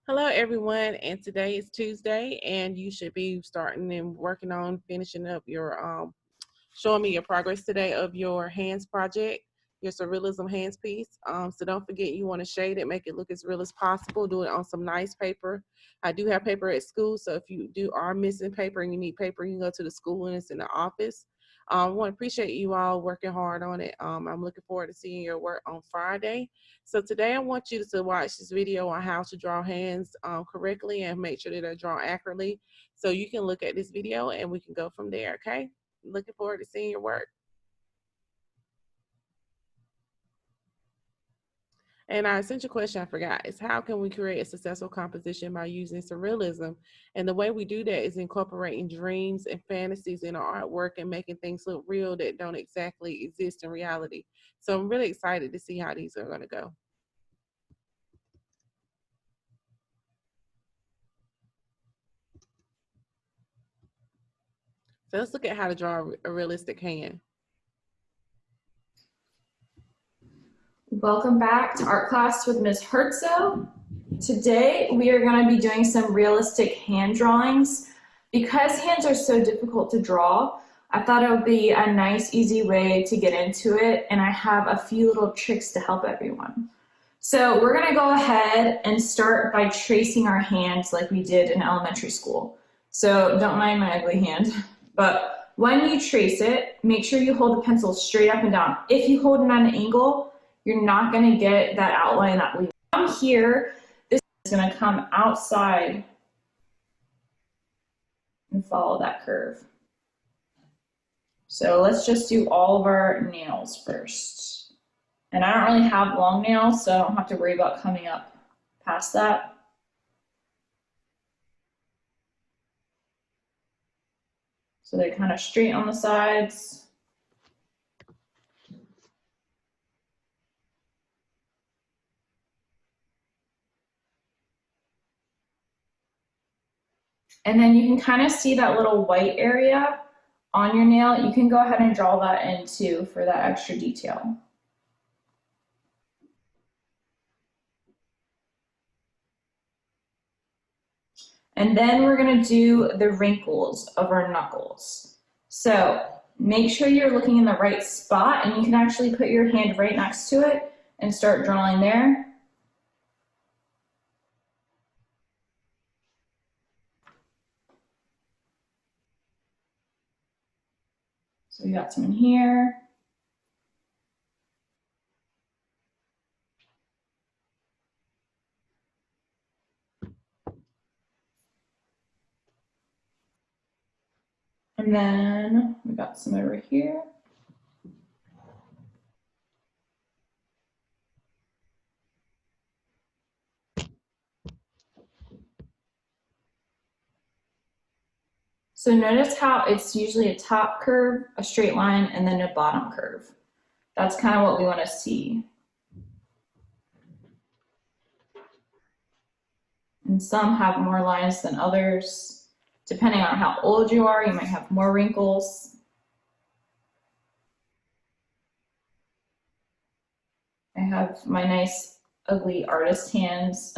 Hello, everyone, and today is Tuesday, and you should be starting and working on finishing up your showing me your progress today of your hands project, your surrealism hands piece. So don't forget you want to shade it, make it look as real as possible. Do it on some nice paper. I do have paper at school, so if you are missing paper and you need paper, you can go to the school and it's in the office. I want to appreciate you all working hard on it. I'm looking forward to seeing your work on Friday. So today I want you to watch this video on how to draw hands correctly and make sure that they're drawn accurately. So you can look at this video and we can go from there, okay? Looking forward to seeing your work. And our essential question I forgot is how can we create a successful composition by using surrealism? And the way we do that is incorporating dreams and fantasies in our artwork and making things look real that don't exactly exist in reality. So I'm really excited to see how these are going to go. So let's look at how to draw a realistic hand. Welcome back to art class with Ms. Hertzo. Today we are going to be doing some realistic hand drawings. Because hands are so difficult to draw, I thought it would be a nice, easy way to get into it, and I have a few little tricks to help everyone. So we're going to go ahead and start by tracing our hands like we did in elementary school. So don't mind my ugly hand, but when you trace it, make sure you hold the pencil straight up and down. If you hold it at an angle, you're not going to get that outline that we want. From here, this is going to come outside and follow that curve. So let's just do all of our nails first. And I don't really have long nails, so I don't have to worry about coming up past that. So they're kind of straight on the sides. And then you can kind of see that little white area on your nail. You can go ahead and draw that in too for that extra detail. And then we're going to do the wrinkles of our knuckles. So make sure you're looking in the right spot, and you can actually put your hand right next to it and start drawing there. So we got some in here. And then we got some over here. So notice how it's usually a top curve, a straight line, and then a bottom curve. That's kind of what we want to see. And some have more lines than others. Depending on how old you are, you might have more wrinkles. I have my nice, ugly artist hands.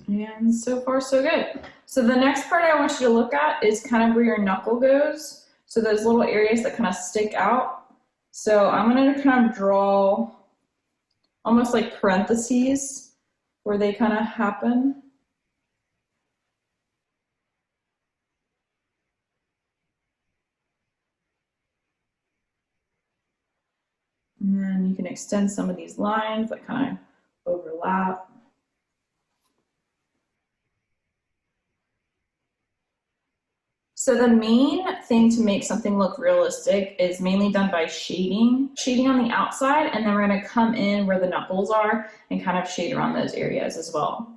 And so far, so good. So the next part I want you to look at is kind of where your knuckle goes. So those little areas that kind of stick out. So I'm going to kind of draw almost like parentheses where they kind of happen. And then you can extend some of these lines that kind of overlap. So the main thing to make something look realistic is mainly done by shading. Shading on the outside, and then we're going to come in where the knuckles are and kind of shade around those areas as well.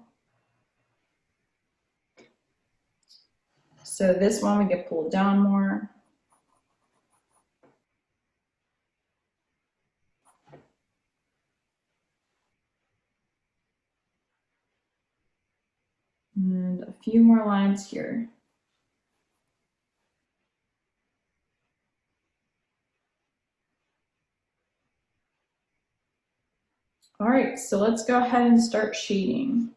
So this one we get pulled down more. And a few more lines here. All right, so let's go ahead and start shading.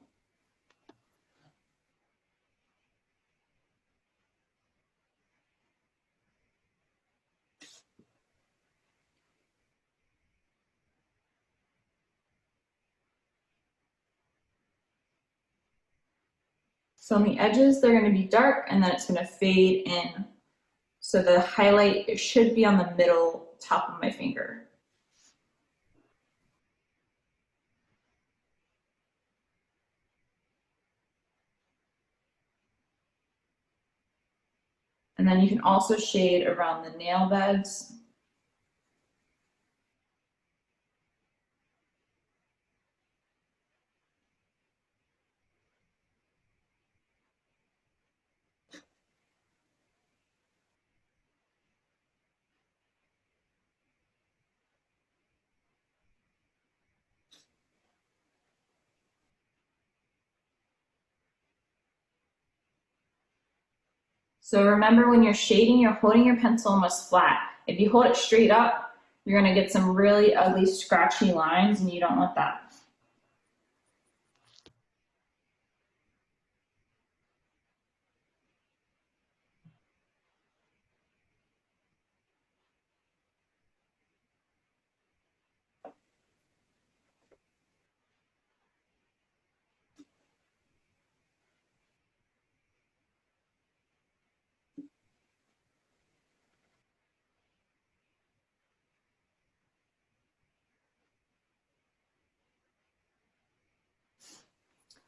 So on the edges, they're going to be dark and then it's going to fade in. So the highlight, it should be on the middle top of my finger. And then you can also shade around the nail beds. So remember when you're shading, you're holding your pencil almost flat. If you hold it straight up, you're going to get some really ugly scratchy lines and you don't want that.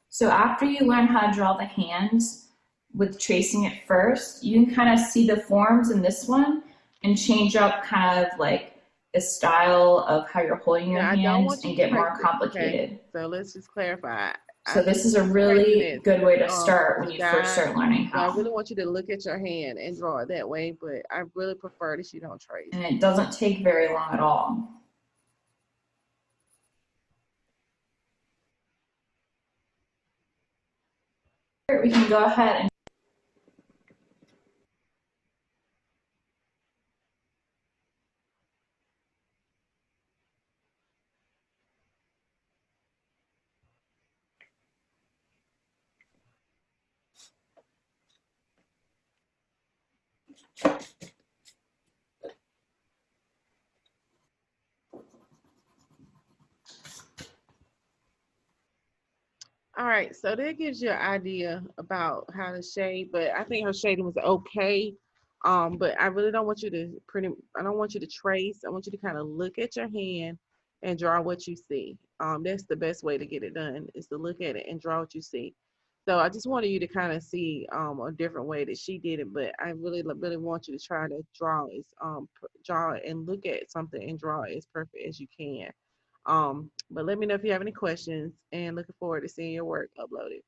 So after you learn how to draw the hands with tracing it first, you can kind of see the forms in this one and change up kind of like the style of how you're holding your Now, I don't hands want you and to get trace more it. Okay, complicated. so let's just clarify. I So don't this is a want you tracing really it good way to um start when you first guide. start learning So I how. really want you to look at your hand and draw it that way, but I really prefer that you don't trace. And it doesn't take very long at all. We can go ahead and All right, so that gives you an idea about how to shade, but I think her shading was okay. But I really don't want you to I don't want you to trace. I want you to kind of look at your hand and draw what you see. That's the best way to get it done is to look at it and draw what you see. So I just wanted you to kind of see a different way that she did it, but I really want you to try to draw and look at something and draw it as perfect as you can. But let me know if you have any questions and looking forward to seeing your work uploaded.